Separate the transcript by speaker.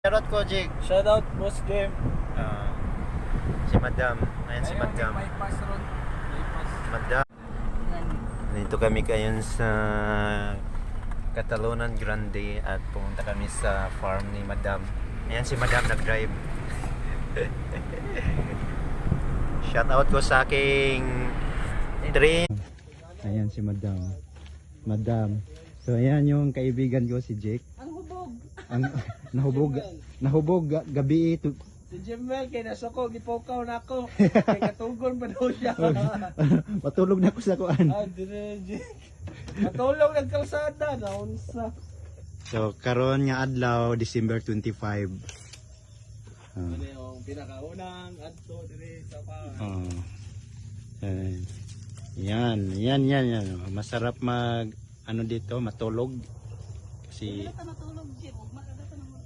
Speaker 1: Shoutout ko, Jake.
Speaker 2: Shoutout, Boss Game.
Speaker 1: Si Madam. Ayan si Madam. Madam. Dito kami ngayon sa Catalonan Grande at pumunta kami sa farm ni Madam. Ayan si Madam nag-drive. Shoutout ko sa aking train. Ayan si Madam. Madam. So ayan yung kaibigan ko si Jake. Ang nahubog gabi ito.
Speaker 2: Si Jimel kay nasa ko gipokaw na ako. Kay katugon pa daw siya.
Speaker 1: Matulog na ako sa kuan.
Speaker 2: Dire. Matulog ng kalsada na unsa.
Speaker 1: So karon nga adlaw December 25.
Speaker 2: Ano yung pinakaunang adto dire sa pa.
Speaker 1: Yan. Masarap mag ano dito, matulog. Kasi
Speaker 2: Matulog Jim, magmakagata naman.